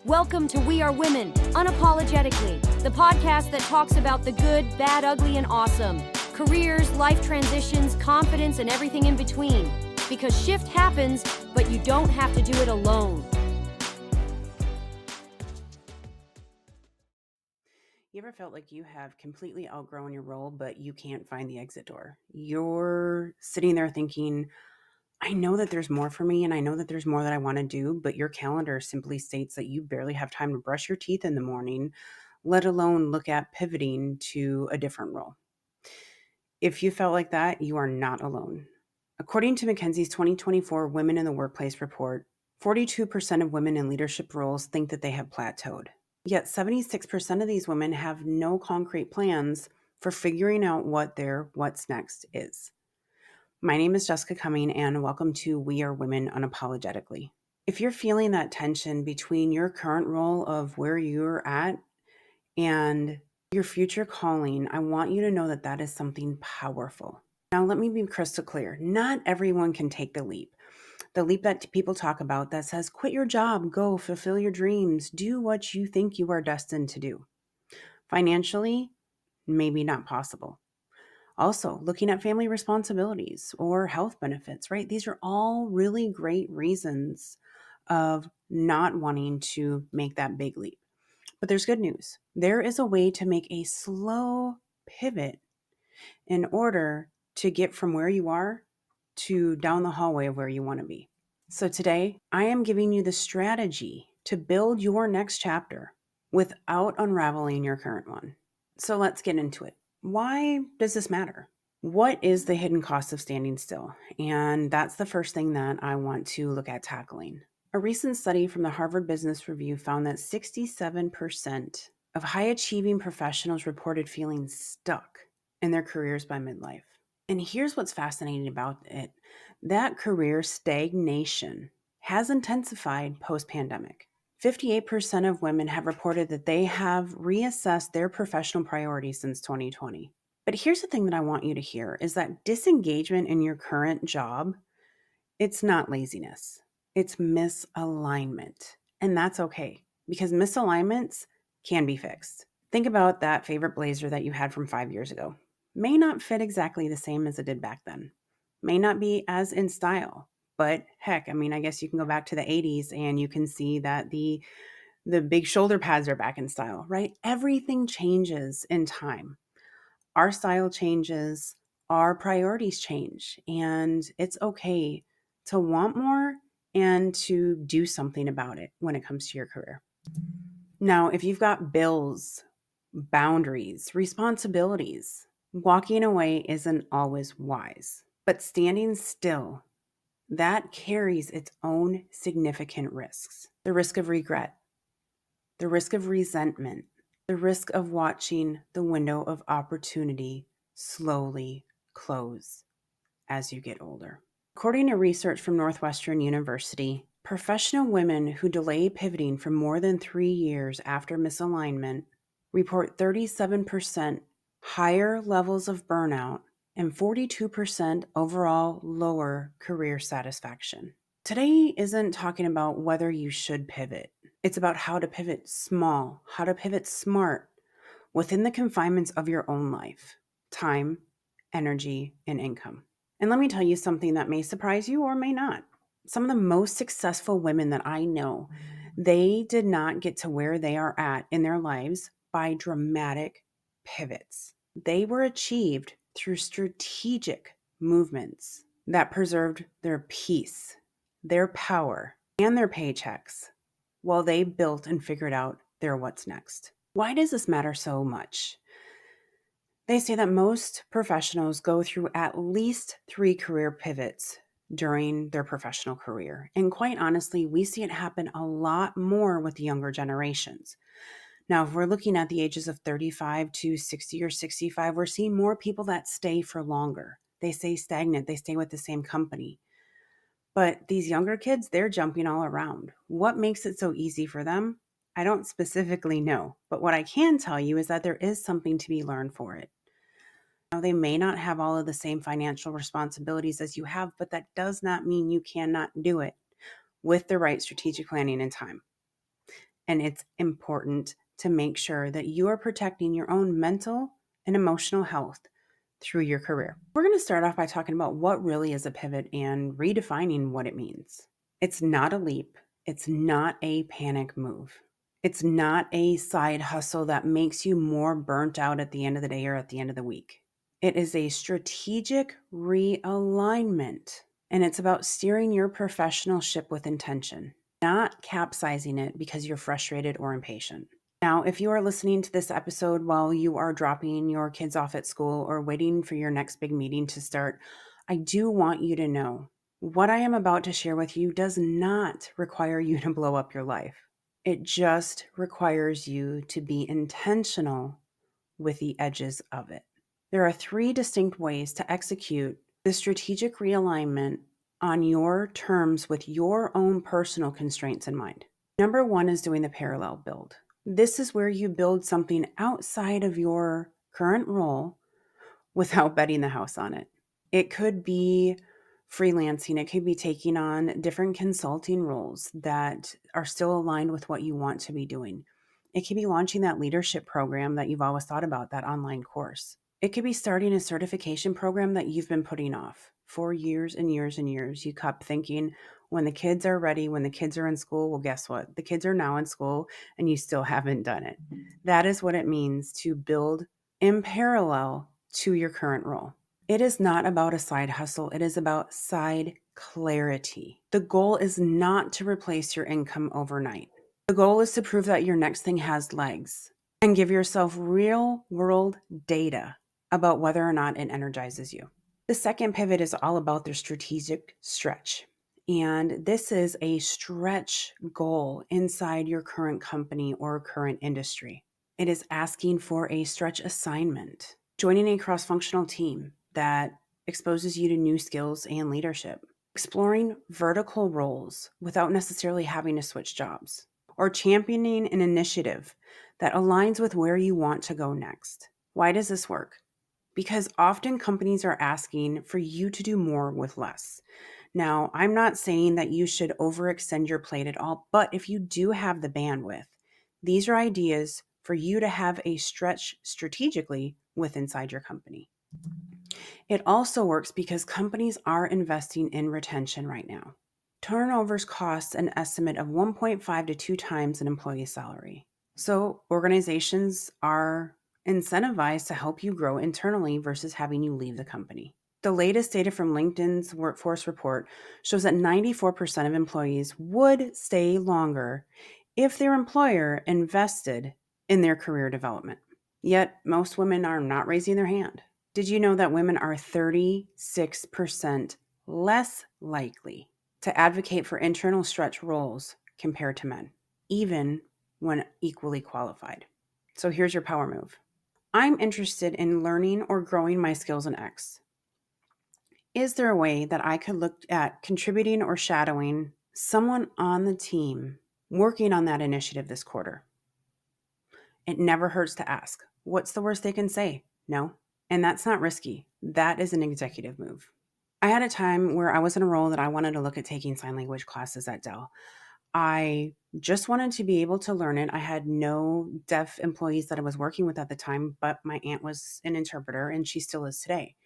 Welcome to We Are Women Unapologetically, the podcast that talks about the good, bad, ugly, and awesome. Careers, life transitions, confidence, and everything in between. Because shift happens, but you don't have to do it alone. You ever felt like you have completely outgrown your role, but you can't find the exit door? You're sitting there thinking, I know that there's more for me and I know that there's more that I want to do, but your calendar simply states that you barely have time to brush your teeth in the morning, let alone look at pivoting to a different role. If you felt like that, you are not alone. According to McKinsey's 2024 Women in the Workplace report, 42% of women in leadership roles think that they have plateaued. Yet 76% of these women have no concrete plans for figuring out what their what's next is. My name is Jessica Cumming, and welcome to We Are Women Unapologetically. If you're feeling that tension between your current role of where you're at and your future calling, I want you to know that that is something powerful. Now, let me be crystal clear. Not everyone can take the leap. The leap that people talk about that says, quit your job, go fulfill your dreams, do what you think you are destined to do. Financially, maybe not possible. Also, looking at family responsibilities or health benefits, right? These are all really great reasons of not wanting to make that big leap. But there's good news. There is a way to make a slow pivot in order to get from where you are to down the hallway of where you want to be. So today, I am giving you the strategy to build your next chapter without unraveling your current one. So let's get into it. Why does this matter? What is the hidden cost of standing still? And that's the first thing that I want to look at tackling. A recent study from the Harvard Business Review found that 67% of high-achieving professionals reported feeling stuck in their careers by midlife. And here's what's fascinating about it. That career stagnation has intensified post-pandemic. 58% of women have reported that they have reassessed their professional priorities since 2020. But here's the thing that I want you to hear is that disengagement in your current job, it's not laziness. It's misalignment. And that's okay because misalignments can be fixed. Think about that favorite blazer that you had from 5 years ago. May not fit exactly the same as it did back then. May not be as in style. But heck, I guess you can go back to the 80s and you can see that the big shoulder pads are back in style, right? Everything changes in time. Our style changes, our priorities change, and it's okay to want more and to do something about it when it comes to your career. Now, if you've got bills, boundaries, responsibilities, walking away isn't always wise, but standing still, that carries its own significant risks. The risk of regret, the risk of resentment, the risk of watching the window of opportunity slowly close as you get older. According to research from Northwestern University, professional women who delay pivoting for more than 3 years after misalignment report 37% higher levels of burnout and 42% overall lower career satisfaction. Today isn't talking about whether you should pivot. It's about how to pivot small, how to pivot smart within the confinements of your own life, time, energy, and income. And let me tell you something that may surprise you or may not. Some of the most successful women that I know, they did not get to where they are at in their lives by dramatic pivots. They were achieved through strategic movements that preserved their peace, their power, and their paychecks while they built and figured out their what's next. Why does this matter so much? They say that most professionals go through at least 3 career pivots during their professional career. And quite honestly, we see it happen a lot more with the younger generations. Now, if we're looking at the ages of 35 to 60 or 65, we're seeing more people that stay for longer. They stay stagnant. They stay with the same company. But these younger kids, they're jumping all around. What makes it so easy for them? I don't specifically know. But what I can tell you is that there is something to be learned for it. Now, they may not have all of the same financial responsibilities as you have, but that does not mean you cannot do it with the right strategic planning and time. And it's important to make sure that you are protecting your own mental and emotional health through your career. We're going to start off by talking about what really is a pivot and redefining what it means. It's not a leap. It's not a panic move. It's not a side hustle that makes you more burnt out at the end of the day or at the end of the week. It is a strategic realignment, and it's about steering your professional ship with intention, not capsizing it because you're frustrated or impatient. Now, if you are listening to this episode while you are dropping your kids off at school or waiting for your next big meeting to start, I do want you to know what I am about to share with you does not require you to blow up your life. It just requires you to be intentional with the edges of it. There are 3 distinct ways to execute the strategic realignment on your terms with your own personal constraints in mind. Number 1 is doing the parallel build. This is where you build something outside of your current role without betting the house on it. It could be freelancing. It could be taking on different consulting roles that are still aligned with what you want to be doing. It could be launching that leadership program that you've always thought about, that online course. It could be starting a certification program that you've been putting off for years and years and years. You kept thinking, when the kids are ready, when the kids are in school, well, guess what? The kids are now in school and you still haven't done it. That is what it means to build in parallel to your current role. It is not about a side hustle. It is about side clarity. The goal is not to replace your income overnight. The goal is to prove that your next thing has legs and give yourself real world data about whether or not it energizes you. The second pivot is all about the strategic stretch. And this is a stretch goal inside your current company or current industry. It is asking for a stretch assignment, joining a cross-functional team that exposes you to new skills and leadership, exploring vertical roles without necessarily having to switch jobs, or championing an initiative that aligns with where you want to go next. Why does this work? Because often companies are asking for you to do more with less. Now, I'm not saying that you should overextend your plate at all, but if you do have the bandwidth, these are ideas for you to have a stretch strategically with inside your company. It also works because companies are investing in retention right now. Turnovers cost an estimate of 1.5 to 2 times an employee's salary. So organizations are incentivized to help you grow internally versus having you leave the company. The latest data from LinkedIn's workforce report shows that 94% of employees would stay longer if their employer invested in their career development. Yet most women are not raising their hand. Did you know that women are 36% less likely to advocate for internal stretch roles compared to men, even when equally qualified? So here's your power move. I'm interested in learning or growing my skills in X. Is there a way that I could look at contributing or shadowing someone on the team working on that initiative this quarter? It never hurts to ask. What's the worst they can say? No. And that's not risky. That is an executive move. I had a time where I was in a role that I wanted to look at taking sign language classes at Dell. I just wanted to be able to learn it. I had no deaf employees that I was working with at the time, but my aunt was an interpreter and she still is today.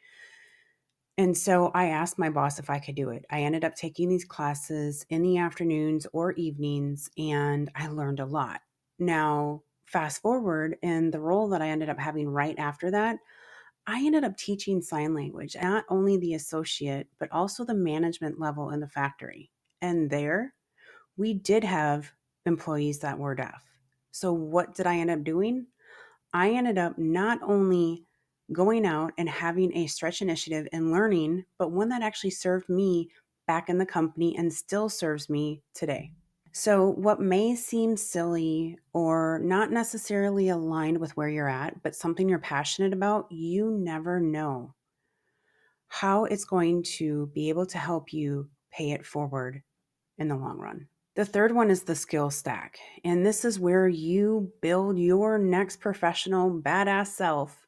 And so I asked my boss if I could do it. I ended up taking these classes in the afternoons or evenings, and I learned a lot. Now, fast forward in the role that I ended up having right after that, I ended up teaching sign language, not only the associate, but also the management level in the factory. And there, we did have employees that were deaf. So what did I end up doing? I ended up not only going out and having a stretch initiative and learning, but one that actually served me back in the company and still serves me today. So, what may seem silly or not necessarily aligned with where you're at, but something you're passionate about, you never know how it's going to be able to help you pay it forward in the long run. The third one is the skill stack. And this is where you build your next professional badass self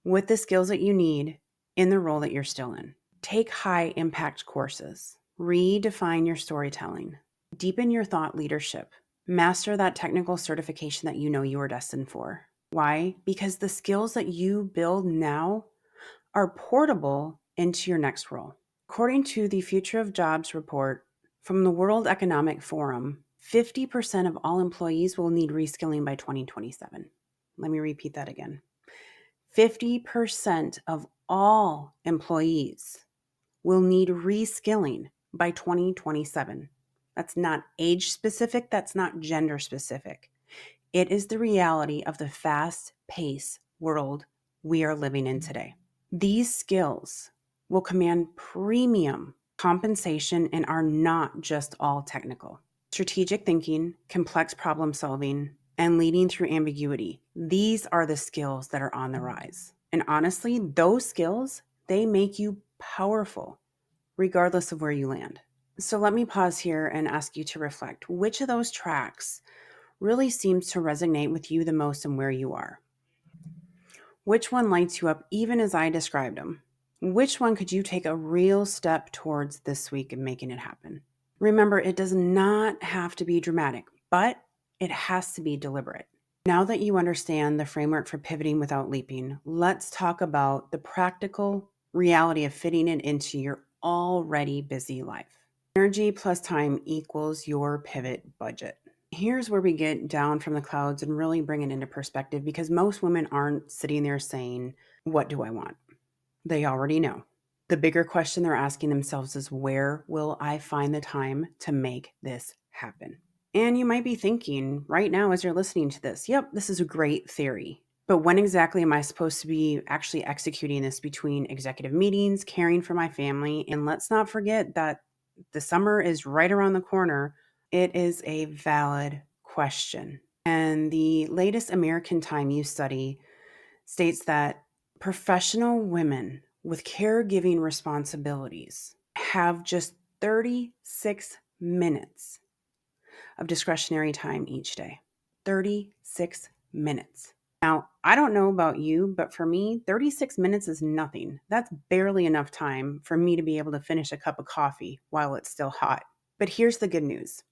with the skills that you need in the role that you're still in. Take high impact courses, redefine your storytelling, deepen your thought leadership, Master that technical certification that you know you are destined for. Why? Because the skills that you build now are portable into your next role. According to the Future of Jobs report from the World Economic Forum, 50% of all employees will need reskilling by 2027. Let me repeat that again. 50% of all employees will need reskilling by 2027. That's not age specific, that's not gender specific. It is the reality of the fast paced world we are living in today. These skills will command premium compensation and are not just all technical. Strategic thinking, complex problem solving, and leading through ambiguity. These are the skills that are on the rise. And honestly, those skills, they make you powerful regardless of where you land. So let me pause here and ask you to reflect. Which of those tracks really seems to resonate with you the most and where you are? Which one lights you up even as I described them? Which one could you take a real step towards this week and making it happen? Remember, it does not have to be dramatic, but it has to be deliberate. Now that you understand the framework for pivoting without leaping, let's talk about the practical reality of fitting it into your already busy life. Energy plus time equals your pivot budget. Here's where we get down from the clouds and really bring it into perspective, because most women aren't sitting there saying, "What do I want?" They already know. The bigger question they're asking themselves is, where will I find the time to make this happen? And you might be thinking right now as you're listening to this, yep, this is a great theory. But when exactly am I supposed to be actually executing this between executive meetings, caring for my family? And let's not forget that the summer is right around the corner. It is a valid question. And the latest American Time Use study states that professional women with caregiving responsibilities have just 36 minutes of discretionary time each day. 36 minutes. Now, I don't know about you, but for me, 36 minutes is nothing. That's barely enough time for me to be able to finish a cup of coffee while it's still hot. But here's the good news.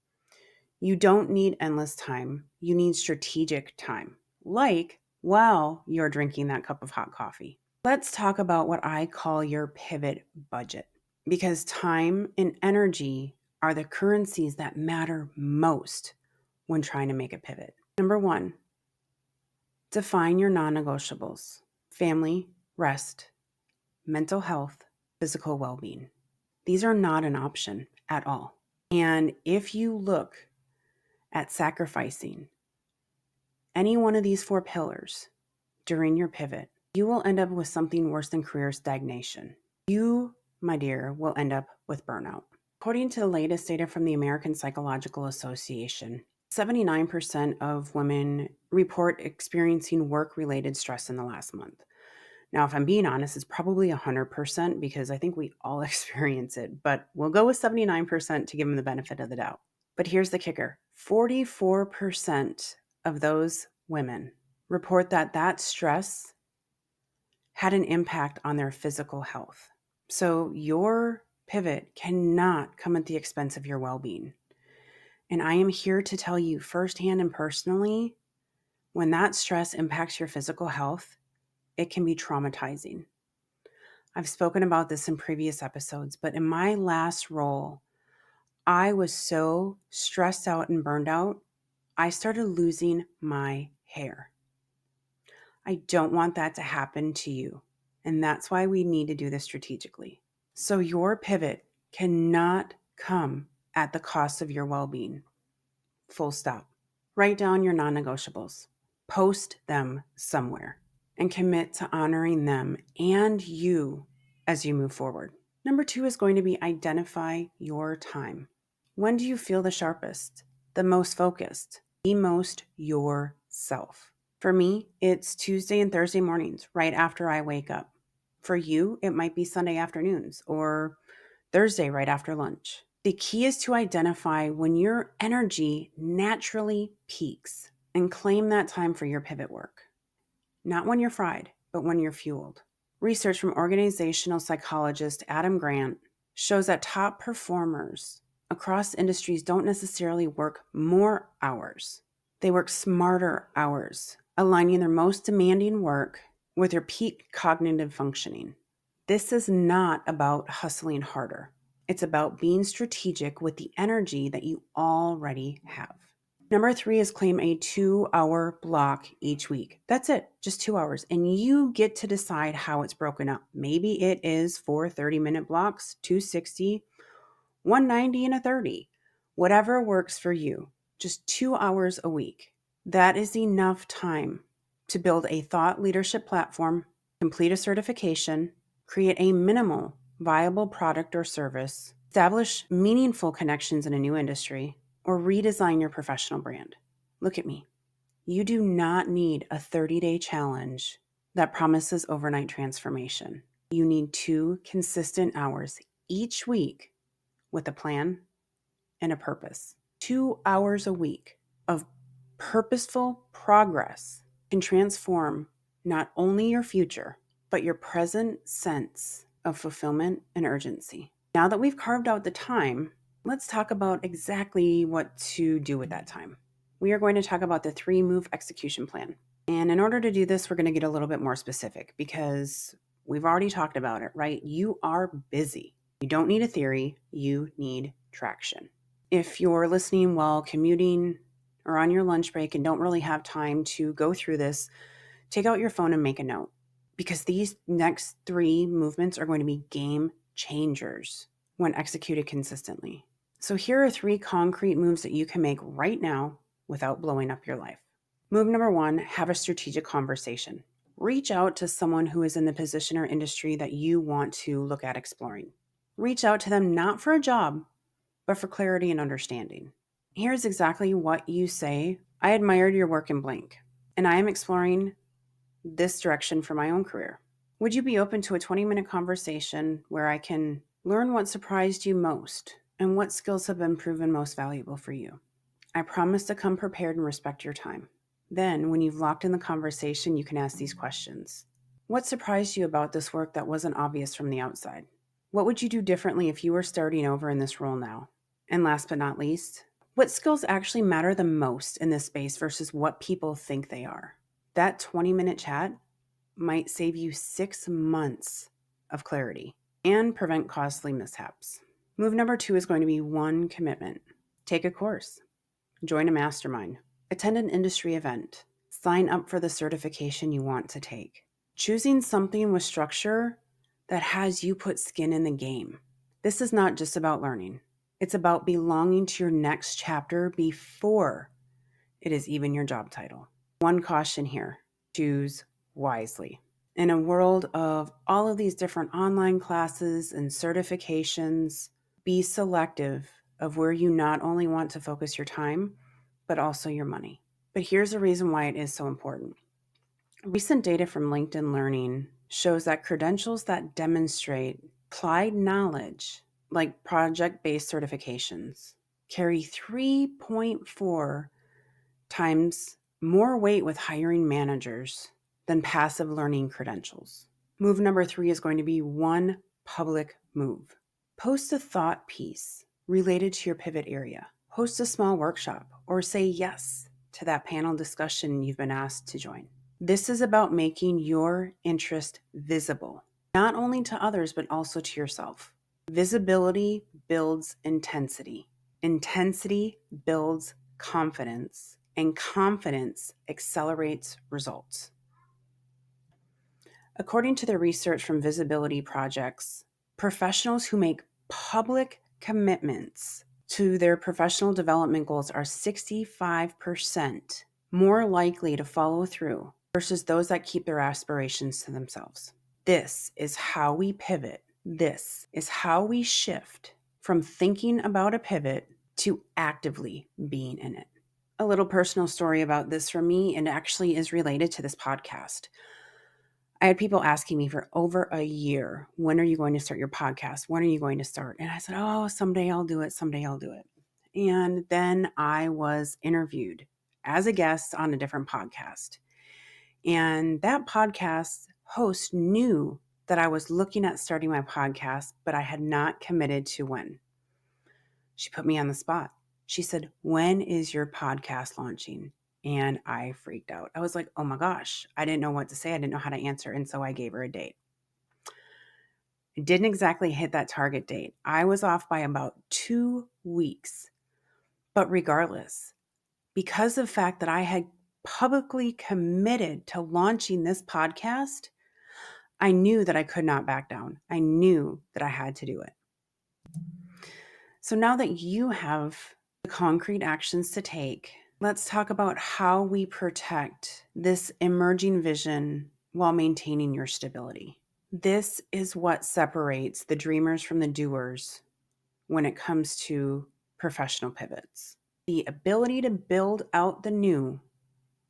You don't need endless time. You need strategic time, like while you're drinking that cup of hot coffee. Let's talk about what I call your pivot budget, because time and energy are the currencies that matter most when trying to make a pivot. Number one, define your non-negotiables: family, rest, mental health, physical well-being. These are not an option at all. And if you look at sacrificing any one of these 4 pillars during your pivot, you will end up with something worse than career stagnation. You, my dear, will end up with burnout. According to the latest data from the American Psychological Association, 79% of women report experiencing work-related stress in the last month. Now, if I'm being honest, it's probably 100% because I think we all experience it, but we'll go with 79% to give them the benefit of the doubt. But here's the kicker. 44% of those women report that stress had an impact on their physical health. So your pivot cannot come at the expense of your well-being. And I am here to tell you firsthand and personally, when that stress impacts your physical health, it can be traumatizing. I've spoken about this in previous episodes, but in my last role, I was so stressed out and burned out, I started losing my hair. I don't want that to happen to you. And that's why we need to do this strategically. So your pivot cannot come at the cost of your well-being. Full stop. Write down your non-negotiables. Post them somewhere and commit to honoring them and you as you move forward. Number 2 is going to be identify your time. When do you feel the sharpest, the most focused, the most yourself? For me, it's Tuesday and Thursday mornings, right after I wake up. For you, it might be Sunday afternoons or Thursday right after lunch. The key is to identify when your energy naturally peaks and claim that time for your pivot work. Not when you're fried, but when you're fueled. Research from organizational psychologist Adam Grant shows that top performers across industries don't necessarily work more hours. They work smarter hours, aligning their most demanding work with their peak cognitive functioning. This is not about hustling harder. It's about being strategic with the energy that you already have. Number 3 is claim a 2-hour block each week. That's it, just 2 hours. And you get to decide how it's broken up. Maybe it is 4 30-minute blocks, 260, 190, and a 30. Whatever works for you. Just 2 hours a week. That is enough time to build a thought leadership platform, complete a certification, create a minimal viable product or service, establish meaningful connections in a new industry, or redesign your professional brand. Look at me. You do not need a 30-day challenge that promises overnight transformation. You need 2 consistent hours each week with a plan and a purpose. 2 hours a week of purposeful progress can transform not only your future, but your present sense of fulfillment and urgency. Now that we've carved out the time, let's talk about exactly what to do with that time. We are going to talk about the 3-move execution plan. And in order to do this, we're going to get a little bit more specific because we've already talked about it, right? You are busy. You don't need a theory, you need traction. If you're listening while commuting or on your lunch break and don't really have time to go through this, take out your phone and make a note because these next 3 movements are going to be game changers when executed consistently. So here are 3 concrete moves that you can make right now without blowing up your life. Move number 1, have a strategic conversation. Reach out to someone who is in the position or industry that you want to look at exploring. Reach out to them not for a job, but for clarity and understanding. Here's exactly what you say. I admired your work in blank, and I am exploring this direction for my own career. Would you be open to a 20-minute conversation where I can learn what surprised you most and what skills have been proven most valuable for you? I promise to come prepared and respect your time. Then, when you've locked in the conversation, you can ask these questions. What surprised you about this work that wasn't obvious from the outside? What would you do differently if you were starting over in this role now? And last but not least, what skills actually matter the most in this space versus what people think they are? That 20-minute chat might save you 6 months of clarity and prevent costly mishaps. Move number 2 is going to be 1 commitment. Take a course, join a mastermind, attend an industry event, sign up for the certification you want to take. Choosing something with structure that has you put skin in the game. This is not just about learning. It's about belonging to your next chapter before it is even your job title. 1 caution here, choose wisely. In a world of all of these different online classes and certifications, be selective of where you not only want to focus your time, but also your money. But here's the reason why it is so important. Recent data from LinkedIn Learning shows that credentials that demonstrate applied knowledge, like project-based certifications, carry 3.4 times more weight with hiring managers than passive learning credentials. Move number 3 is going to be 1 public move. Post a thought piece related to your pivot area. Host a small workshop or say yes to that panel discussion you've been asked to join. This is about making your interest visible, not only to others, but also to yourself. Visibility builds intensity. Intensity builds confidence, and confidence accelerates results. According to the research from Visibility Projects, professionals who make public commitments to their professional development goals are 65% more likely to follow through versus those that keep their aspirations to themselves. This is how we pivot. This is how we shift from thinking about a pivot to actively being in it. A little personal story about this from me, and actually is related to this podcast. I had people asking me for over a year, when are you going to start your podcast? When are you going to start? And I said, oh, someday I'll do it. Someday I'll do it. And then I was interviewed as a guest on a different podcast. And that podcast host knew that I was looking at starting my podcast, but I had not committed to when. She put me on the spot. She said, "When is your podcast launching?" And I freaked out. I was like, oh my gosh, I didn't know what to say. I didn't know how to answer. And so I gave her a date. I didn't exactly hit that target date. I was off by about 2 weeks. But regardless, because of the fact that I had publicly committed to launching this podcast, I knew that I could not back down. I knew that I had to do it. So now that you have the concrete actions to take, let's talk about how we protect this emerging vision while maintaining your stability. This is what separates the dreamers from the doers when it comes to professional pivots. The ability to build out the new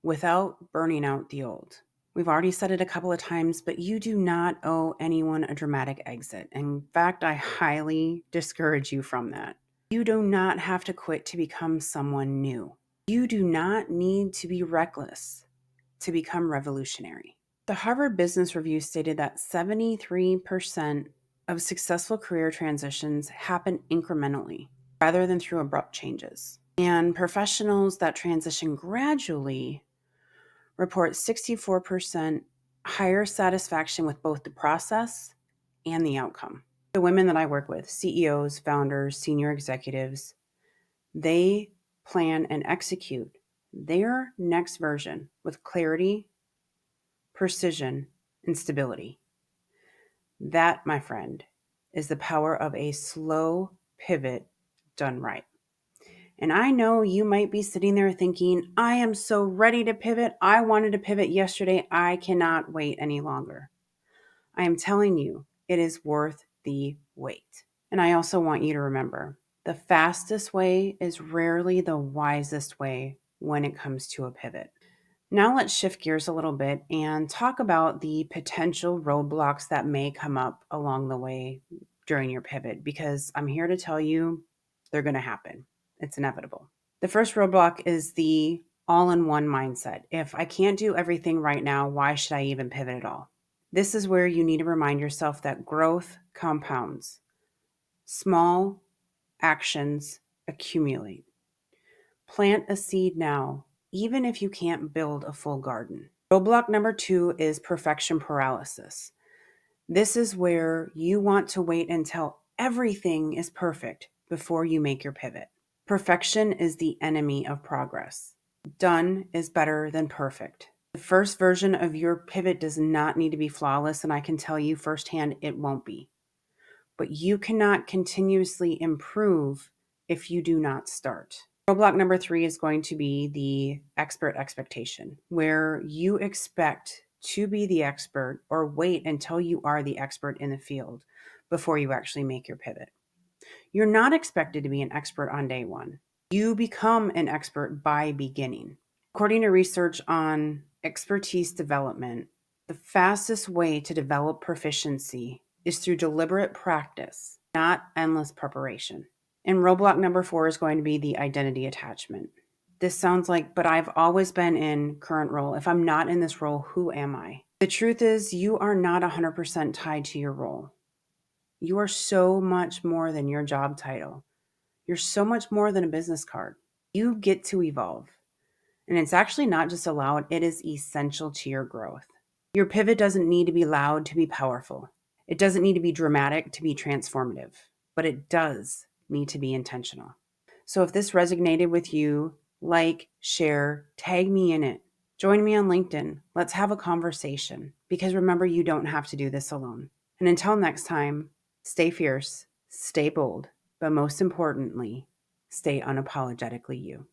without burning out the old. We've already said it a couple of times, but you do not owe anyone a dramatic exit. In fact, I highly discourage you from that. You do not have to quit to become someone new. You do not need to be reckless to become revolutionary. The Harvard Business Review stated that 73% of successful career transitions happen incrementally rather than through abrupt changes. And professionals that transition gradually report 64% higher satisfaction with both the process and the outcome. The women that I work with, CEOs, founders, senior executives, they plan and execute their next version with clarity, precision, and stability. That, my friend, is the power of a slow pivot done right. And I know you might be sitting there thinking, I am so ready to pivot. I wanted to pivot yesterday. I cannot wait any longer. I am telling you, it is worth the wait. And I also want you to remember, the fastest way is rarely the wisest way when it comes to a pivot. Now let's shift gears a little bit and talk about the potential roadblocks that may come up along the way during your pivot, because I'm here to tell you they're going to happen. It's inevitable. The first roadblock is the all-in-one mindset. If I can't do everything right now, why should I even pivot at all? This is where you need to remind yourself that growth compounds. Small actions accumulate. Plant a seed now, even if you can't build a full garden. Roadblock number 2 is perfection paralysis. This is where you want to wait until everything is perfect before you make your pivot. Perfection is the enemy of progress. Done is better than perfect. The first version of your pivot does not need to be flawless, and I can tell you firsthand it won't be. But you cannot continuously improve if you do not start. Roadblock number 3 is going to be the expert expectation, where you expect to be the expert or wait until you are the expert in the field before you actually make your pivot. You're not expected to be an expert on day one. You become an expert by beginning. According to research on expertise development, the fastest way to develop proficiency is through deliberate practice, not endless preparation. And roadblock number 4 is going to be the identity attachment. This sounds like, but I've always been in current role. If I'm not in this role, who am I? The truth is, you are not 100% tied to your role. You are so much more than your job title. You're so much more than a business card. You get to evolve. And it's actually not just allowed, it is essential to your growth. Your pivot doesn't need to be loud to be powerful. It doesn't need to be dramatic to be transformative, but it does need to be intentional. So if this resonated with you, like, share, tag me in it. Join me on LinkedIn. Let's have a conversation, because remember, you don't have to do this alone. And until next time, stay fierce, stay bold, but most importantly, stay unapologetically you.